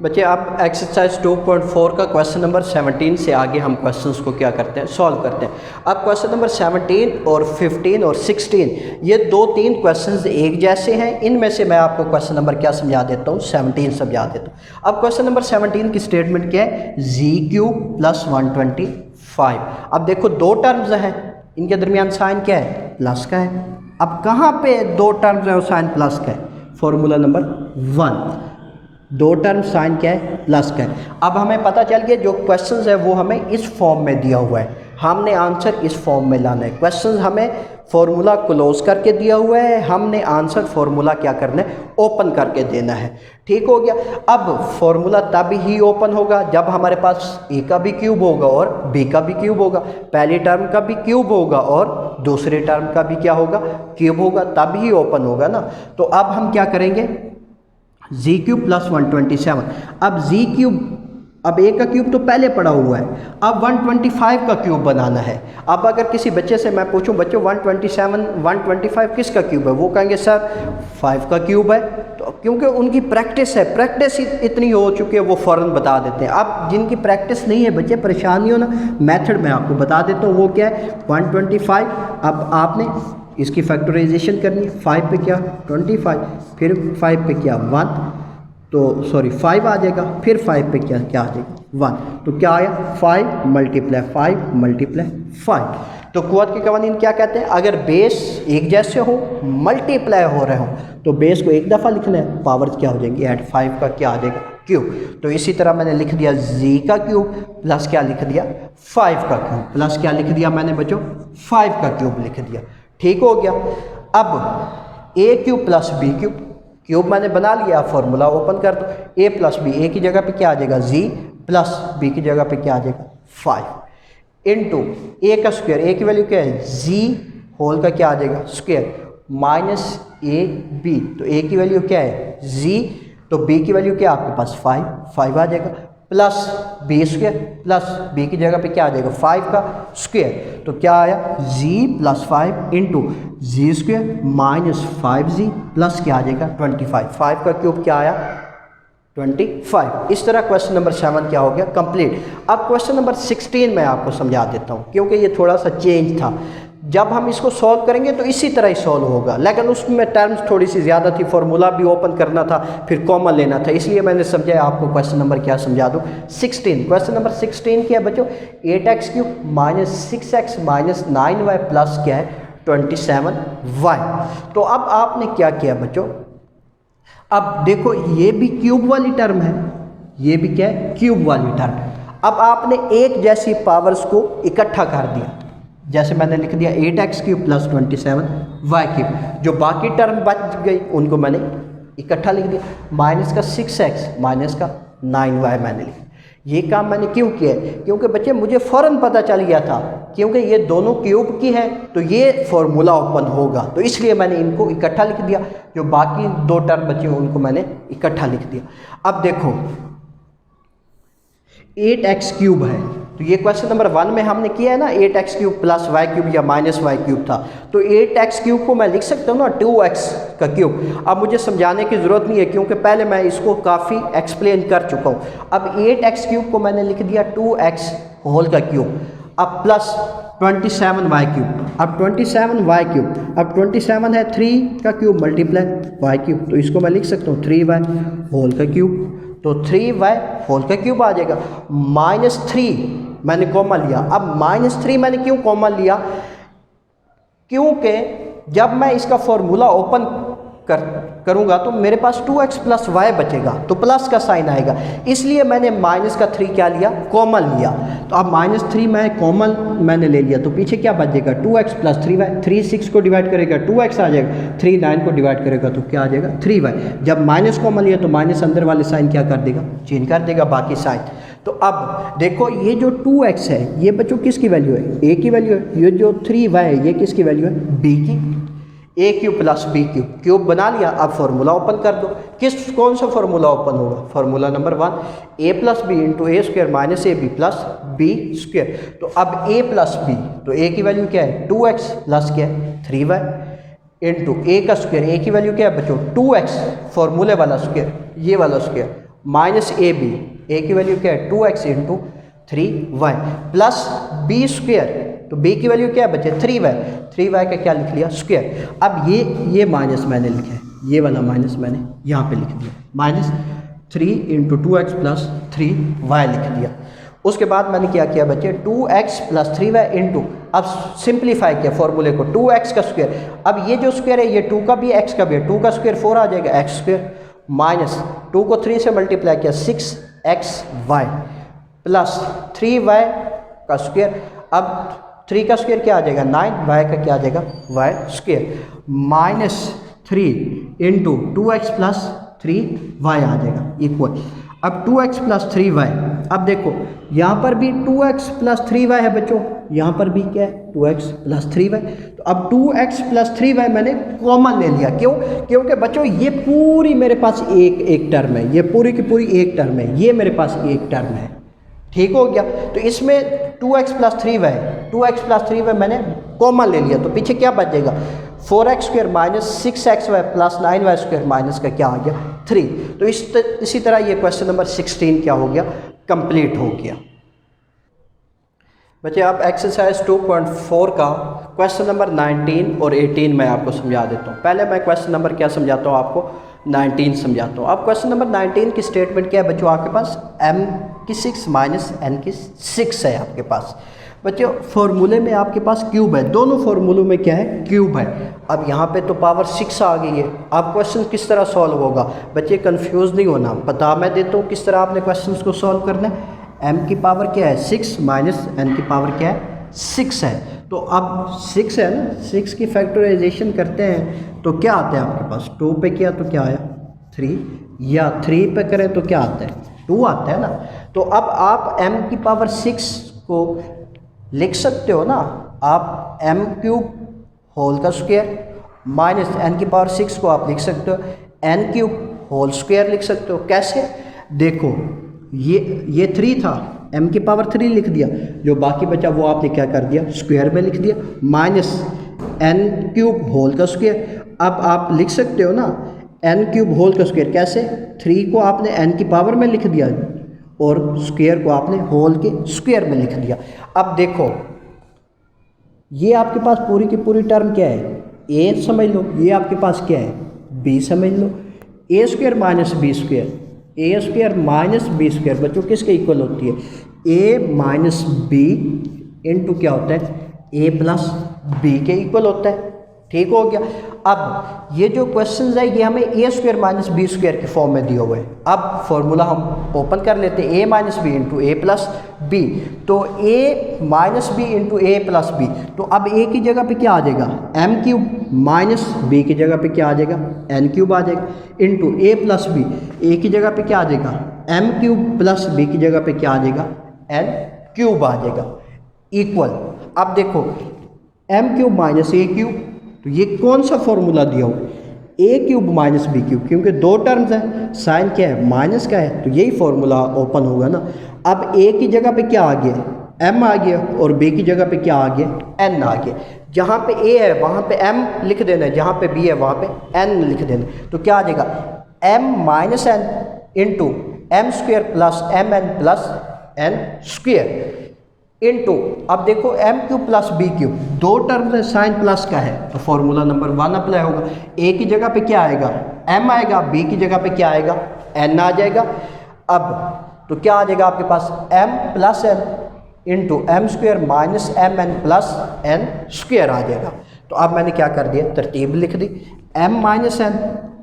बच्चे अब एक्सरसाइज 2.4 का क्वेश्चन नंबर 17 से आगे हम क्वेश्चंस को क्या करते हैं, सॉल्व करते हैं। अब क्वेश्चन नंबर 17 और 15 और 16 ये 2-3 क्वेश्चंस एक जैसे हैं। इनमें से मैं आपको क्वेश्चन नंबर क्या समझा देता हूँ, 17 समझा देता हूँ। अब क्वेश्चन नंबर 17 की स्टेटमेंट क्या है, g³ + 125। अब देखो दो टर्म्स हैं, इनके दरमियान साइन क्या है, प्लस का है। अब कहाँ पे दो टर्म्स है और साइन प्लस का है, फॉर्मूला नंबर 1। दो टर्म साइन क्या है, प्लस का है। अब हमें पता चल गया जो क्वेश्चंस है वो हमें इस फॉर्म में दिया हुआ है, हमने आंसर इस फॉर्म में लाना है। क्वेश्चंस हमें फॉर्मूला क्लोज करके दिया हुआ है, हमने आंसर फॉर्मूला क्या करना है, ओपन करके देना है। ठीक हो गया। अब फॉर्मूला तब ही ओपन होगा जब हमारे पास ए का भी क्यूब होगा और बी का भी क्यूब होगा, पहली टर्म का भी क्यूब होगा और दूसरे टर्म का भी क्या होगा, क्यूब होगा, तब ही ओपन होगा ना। तो अब हम क्या करेंगे, g³ + 127। अब g³, अब ए का क्यूब तो पहले पड़ा हुआ है, अब 125 का क्यूब बनाना है। अब अगर किसी बच्चे से मैं पूछूं, बच्चों 125 किसका क्यूब है, वो कहेंगे सर 5 का क्यूब है। तो क्योंकि उनकी प्रैक्टिस है, प्रैक्टिस इतनी हो चुकी है वो फ़ौरन बता देते हैं। अब जिनकी प्रैक्टिस नहीं है बच्चे, परेशानी हो ना, मेथड मैं आपको बता देता हूँ। वो क्या है, 125। अब आपने इसकी फैक्टराइजेशन करनी है, 5 पे क्या 25, फिर 5 पे क्या 1, तो सॉरी 5 आ जाएगा, फिर 5 पे क्या आ जाएगा 1, तो क्या आया 5 × 5 तो कुव्वत के कवानीन क्या कहते हैं, अगर बेस एक जैसे हो, मल्टीप्लाई हो रहे हो, तो बेस को एक दफ़ा लिखना है, पावर क्या हो जाएंगी ऐड 5 का क्या आ जाएगा, क्यूब। तो इसी तरह मैंने लिख दिया g का क्यूब प्लस क्या लिख दिया 5 का क्यूब, प्लस क्या लिख दिया मैंने बच्चों 5 का क्यूब लिख दिया। ठीक हो गया। अब a³ + b³ क्यूब मैंने बना लिया, फॉर्मूला ओपन कर दो, a + b, a की जगह पे क्या आ जाएगा g, प्लस b की जगह पे क्या आ जाएगा 5 इंटू a का स्क्वायर, a की वैल्यू क्या है g होल का क्या आ जाएगा स्क्वायर, माइनस ab, तो a की वैल्यू क्या है g, तो b की वैल्यू क्या है आपके पास 5 आ जाएगा, प्लस b² प्लस b की जगह पे क्या आ जाएगा 5 का स्क्वायर, तो क्या आया g + 5 into g² - 5g plus क्या आ जाएगा 25। 5 का क्यूब क्या आया 25। इस तरह क्वेश्चन नंबर 7 क्या हो गया, कंप्लीट। अब क्वेश्चन नंबर 16 मैं आपको समझा देता हूँ, क्योंकि ये थोड़ा सा चेंज था। जब हम इसको सॉल्व करेंगे तो इसी तरह ही सॉल्व होगा, लेकिन उसमें टर्म्स थोड़ी सी ज़्यादा थी, फॉर्मूला भी ओपन करना था, फिर कॉमन लेना था, इसलिए मैंने समझा आपको क्वेश्चन नंबर क्या समझा दूँ 16। क्वेश्चन नंबर 16 क्या है बच्चों, 8x³ - 6x - 9y प्लस क्या है 27y। तो अब आपने क्या किया बच्चों, अब देखो ये भी क्यूब वाली टर्म है, ये भी क्या है क्यूब वाली टर्म। अब आपने एक जैसी पावर्स को इकट्ठा कर दिया, जैसे मैंने लिख दिया 8x³ + 27y³, जो बाकी टर्म बच गई उनको मैंने इकट्ठा लिख दिया, माइनस का 6x माइनस का 9y मैंने लिखा। ये काम मैंने क्यों किया है, क्योंकि बच्चे मुझे फ़ौरन पता चल गया था, क्योंकि ये दोनों क्यूब की है तो ये फॉर्मूला ओपन होगा, तो इसलिए मैंने इनको इकट्ठा लिख दिया, जो बाकी दो टर्म बचे उनको मैंने इकट्ठा लिख दिया। अब देखो 8x³ है, तो ये क्वेश्चन नंबर 1 में हमने किया है ना, 8x³ + y³ या -y³ था, तो 8x³ को मैं लिख सकता हूँ ना 2x का क्यूब। अब मुझे समझाने की ज़रूरत नहीं है, क्योंकि पहले मैं इसको काफ़ी एक्सप्लेन कर चुका हूँ। अब 8x³ को मैंने लिख दिया 2x होल का क्यूब, अब प्लस 27y³, अब 27y³, अब 27 है 3 का क्यूब मल्टीप्लाई y³, तो इसको मैं लिख सकता हूँ 3y होल का क्यूब, तो 3y होल का क्यूब आ जाएगा। -3 मैंने कॉमन लिया, अब -3 मैंने क्यों कॉमन लिया, क्योंकि जब मैं इसका फॉर्मूला ओपन करूंगा तो मेरे पास 2x + y बचेगा, तो प्लस का साइन आएगा, इसलिए मैंने -3 क्या लिया कॉमन लिया। तो अब -3 मैं कॉमन मैंने ले लिया, तो पीछे क्या बच जाएगा 2x + 3y, 3 6 को डिवाइड करेगा 2x आ जाएगा, 3 9 को डिवाइड करेगा तो क्या आ जाएगा 3y। जब माइनस कॉमन लिया तो माइनस अंदर वाले साइन क्या कर देगा, चेंज कर देगा बाकी साइन। तो अब देखो ये जो 2x है ये बच्चों किसकी वैल्यू है, a की वैल्यू है, ये जो 3y है ये किसकी वैल्यू है b की, a³ + b³ क्यूब बना लिया। अब फॉर्मूला ओपन कर दो, कौन सा फॉर्मूला ओपन होगा, formula number 1, a + b × a² - ab + b²। तो अब a + b, तो a की वैल्यू क्या है 2x प्लस क्या है 3y इंटू a का स्क्वायर, a की वैल्यू क्या है बच्चों 2x, फॉर्मूले वाला स्क्वायर, ये वाला square, minus A b, a की वैल्यू क्या है 2x into 3y plus b square, तो b की वैल्यू क्या है बच्चे 3y, 3y का क्या लिख लिया स्क्वेयर। अब ये माइनस मैंने लिखा है, ये वाला माइनस मैंने यहाँ पे लिख दिया, minus 3 into 2x plus 3y लिख दिया। उसके बाद मैंने क्या किया बच्चे 2x प्लस 3y इंटू, अब सिंप्लीफाई किया फॉर्मूले को 2x का स्क्वायर, अब ये जो स्क्वायर है ये 2 का भी x का भी है, 2 का स्क्वायर 4 आ जाएगा x स्क्वायर, माइनस 2 को 3 से मल्टीप्लाई किया 6xy प्लस 3y का स्क्वायर, अब 3 का स्क्वायर क्या आ जाएगा 9, y का क्या आ जाएगा y square, minus 3 into 2x plus 3y आ जाएगा इक्वल। अब 2x प्लस 3y, अब देखो यहाँ पर भी 2x प्लस 3y है बच्चों, यहाँ पर भी क्या है 2x प्लस 3y, तो अब 2x प्लस 3y मैंने कॉमन ले लिया, क्यों? क्योंकि बच्चों ये पूरी मेरे पास एक टर्म है, ये पूरी की पूरी एक टर्म है, ये मेरे पास एक टर्म है, ठीक हो गया। तो इसमें 2x प्लस 3y मैंने कॉमन ले लिया, तो पीछे क्या बचेगा 4x square minus 6xy plus 9y square minus का क्या आ गया 3। तो इसी तरह ये क्वेश्चन नंबर 16 क्या हो गया कंप्लीट हो गया। बच्चे अब एक्सरसाइज 2.4 का क्वेश्चन नंबर 19 और 18 मैं आपको समझा देता हूँ। पहले मैं क्वेश्चन नंबर क्या समझाता हूँ आपको 19 समझाता हूँ। अब क्वेश्चन नंबर 19 की स्टेटमेंट क्या है बच्चों, आपके पास m की 6 माइनस n की 6 है आपके पास। बच्चों फॉर्मूले में आपके पास क्यूब है, दोनों फार्मूलों में क्या है क्यूब है। अब यहाँ पे तो पावर 6 आ गई है, अब क्वेश्चन किस तरह सॉल्व होगा बच्चे, कंफ्यूज नहीं होना, बता मैं देता हूँ किस तरह आपने क्वेश्चन को सॉल्व करना है। m की पावर क्या है 6 माइनस n की पावर क्या है 6 है, तो अब 6 है ना, 6 की फैक्टराइजेशन करते हैं तो क्या आता है आपके पास, 2 पे किया तो क्या आया 3, या 3 पे करें तो क्या आता है 2 आता है ना। तो अब आप m की पावर 6 को लिख सकते हो ना, आप m क्यूब होल का स्क्वायर माइनस n की पावर 6 को आप लिख सकते हो n क्यूब होल स्क्वायर लिख सकते हो। कैसे, देखो ये 3 था, m की पावर 3 लिख दिया, जो बाकी बचा वो आपने क्या कर दिया स्क्वायर में लिख दिया, माइनस n क्यूब होल का स्क्वायर। अब आप लिख सकते हो ना n क्यूब होल का स्क्वायर, कैसे 3 को आपने n की पावर में लिख दिया और स्क्वायर को आपने होल के स्क्वायर में लिख दिया। अब देखो ये आपके पास पूरी की पूरी टर्म क्या है a समझ लो, ये आपके पास क्या है b समझ लो, a square minus b square, a square minus b square बच्चों किसके इक्वल होती है a माइनस बी इंटू क्या होता है a प्लस बी के इक्वल होता है, ठीक हो गया। अब ये जो क्वेश्चन है ये हमें ए स्क्वायर माइनस बी स्क्वायर के फॉर्म में दिए हुए हैं। अब फॉर्मूला हम ओपन कर लेते हैं, a minus b into a plus b, तो a minus b into a plus b, तो अब a की जगह पे क्या आ जाएगा m क्यूब माइनस b की जगह पे क्या आ जाएगा n क्यूब आ जाएगा, into a plus b, a की जगह पे क्या आ जाएगा m क्यूब प्लस b की जगह पे क्या आ जाएगा n क्यूब आ जाएगा इक्वल। अब देखो m क्यूब माइनस ए क्यूब, तो ये कौन सा फॉर्मूला दिया हो ए क्यूब माइनस बी क्यूब, क्योंकि दो टर्म्स हैं, साइन क्या है माइनस का है, तो यही फॉर्मूला ओपन होगा ना। अब ए की जगह पे क्या आ गया m आ गया और b की जगह पे क्या आ गया n आ गया। जहाँ पे a है वहाँ पे m लिख देना है, जहाँ पे b है वहाँ पे n लिख देना है, तो क्या आ जाएगा m minus n into m square plus m n plus n square into, अब देखो m cube plus b cube, दो टर्म्स है साइन प्लस का है, तो फॉर्मूला नंबर 1 अप्लाई होगा। a की जगह पे क्या आएगा m आएगा, b की जगह पे क्या आएगा n आ जाएगा। अब तो क्या आ जाएगा आपके पास m plus n into m square minus m n plus n square आ जाएगा। तो अब मैंने क्या कर दिया तरतीब लिख दी, m minus n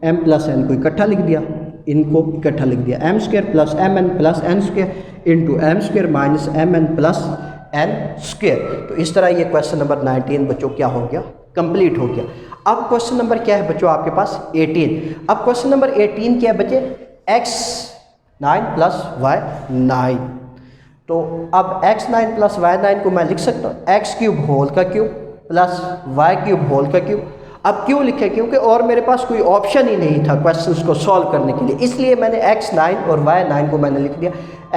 m plus n को इकट्ठा लिख दिया, इनको इकट्ठा लिख दिया, m square plus m n plus n square into m square minus m n plus n square. तो इस तरह ये क्वेश्चन नंबर 19 बच्चों क्या हो गया कंप्लीट हो गया। अब क्वेश्चन नंबर क्या है बच्चों आपके पास 18। अब क्वेश्चन नंबर 18 क्या है बच्चे x 9 प्लस y 9, तो अब x 9 प्लस y 9 को मैं लिख सकता हूँ x क्यूब होल का cube plus y cube whole का क्यूब। अब क्यों लिखे, क्योंकि और मेरे पास कोई ऑप्शन ही नहीं था क्वेश्चंस को सॉल्व करने के लिए, इसलिए मैंने x 9 और y 9 को मैंने लिख दिया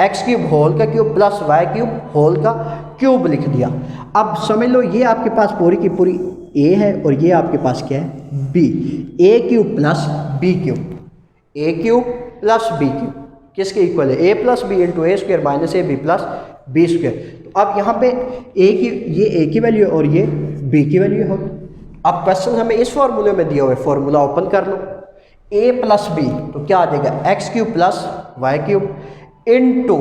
x क्यूब होल का cube plus y cube whole का क्यूब लिख दिया। अब समझ लो ये आपके पास पूरी की पूरी a है और ये आपके पास क्या है b, a cube plus b cube, a cube plus b cube, किसके इक्वल है, A plus B into A square minus A B plus B square. तो अब यहाँ पे ये ए की वैल्यू और ये बी की वैल्यू हो। अब क्वेश्चन हमें इस फॉर्मूले में दिया हुआ है, फॉर्मूला ओपन कर लो, ए प्लस बी तो क्या आ जाएगा x cube plus y cube into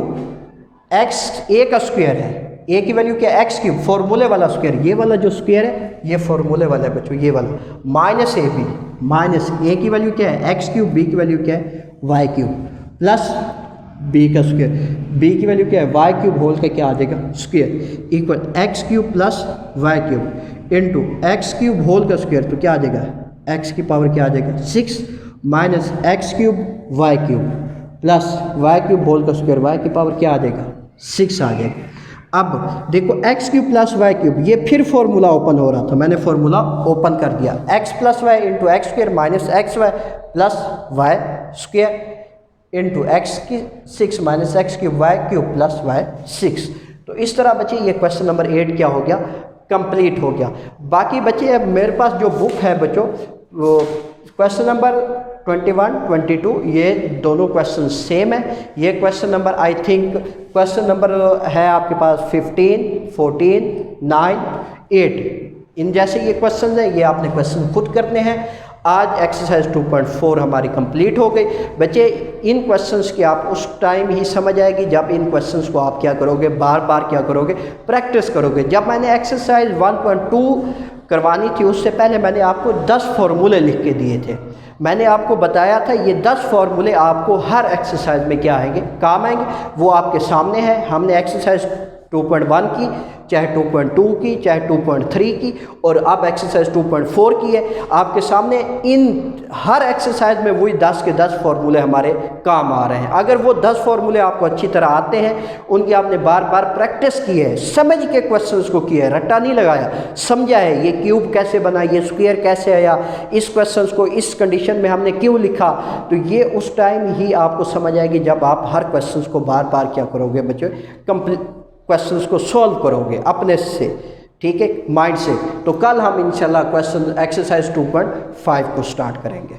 x, A का स्क्वायर है, ए की वैल्यू क्या है एक्स क्यूब, फॉर्मूले वाला स्क्वायर, ये वाला जो स्क्वायर है ये फॉर्मूले वाला है बच्चों, ये वाला minus A b, minus a की वैल्यू क्या है एक्स क्यूब, बी की वैल्यू क्या है वाई क्यूब प्लस बी का स्क्वायर, बी की वैल्यू क्या है वाई क्यूब होल का क्या आ जाएगा square equal x cube plus y cube into x cube whole का स्क्वायर तो क्या आ जाएगा एक्स की पावर क्या आ जाएगा 6 minus x cube y cube plus y cube whole का स्क्वायर, वाई की पावर क्या आ जाएगा 6 आ जाएगा। अब देखो x cube plus y cube, ये फिर फॉर्मूला ओपन हो रहा था, मैंने फॉर्मूला ओपन कर दिया, x plus y into x square minus x y plus y square into x की 6 minus x cube y cube plus y 6। तो इस तरह बच्चे ये क्वेश्चन नंबर 8 क्या हो गया, कंप्लीट हो गया। बाकी बच्चे अब मेरे पास जो बुक है बच्चों, वो क्वेश्चन नंबर 21, 22 ये दोनों क्वेश्चन सेम है। ये question number I think question number है आपके पास 15, 14, 9, 8, इन जैसे ये क्वेश्चन है, ये आपने क्वेश्चन खुद करने हैं। आज एक्सरसाइज 2.4 हमारी कंप्लीट हो गई बच्चे। इन क्वेश्चंस की आप उस टाइम ही समझ आएगी जब इन क्वेश्चंस को आप क्या करोगे, बार बार क्या करोगे, प्रैक्टिस करोगे। जब मैंने एक्सरसाइज 1.2 करवानी थी उससे पहले मैंने आपको 10 फार्मूले लिख के दिए थे। मैंने आपको बताया था ये 10 फार्मूले आपको हर एक्सरसाइज में क्या आएंगे, काम आएंगे। वो आपके सामने है। हमने एक्सरसाइज 2.1 की, चाहे 2.2 की, चाहे 2.3 की, और अब एक्सरसाइज 2.4 की है आपके सामने। इन हर एक्सरसाइज में वही 10 के 10 फार्मूले हमारे काम आ रहे हैं। अगर वो 10 फार्मूले आपको अच्छी तरह आते हैं, उनकी आपने बार बार प्रैक्टिस की है, समझ के क्वेश्चंस को किया है, रट्टा नहीं लगाया, समझा है ये क्यूब कैसे बना, ये स्क्वायर कैसे आया, इस क्वेश्चंस को इस कंडीशन में हमने क्यों लिखा, तो ये उस टाइम ही आपको समझ आएगी जब आप हर क्वेश्चंस को बार बार क्या करोगे बच्चों, क्वेश्चंस को सॉल्व करोगे अपने से, ठीक है, माइंड से। तो कल हम इंशाल्लाह क्वेश्चन एक्सरसाइज 2.5 को स्टार्ट करेंगे।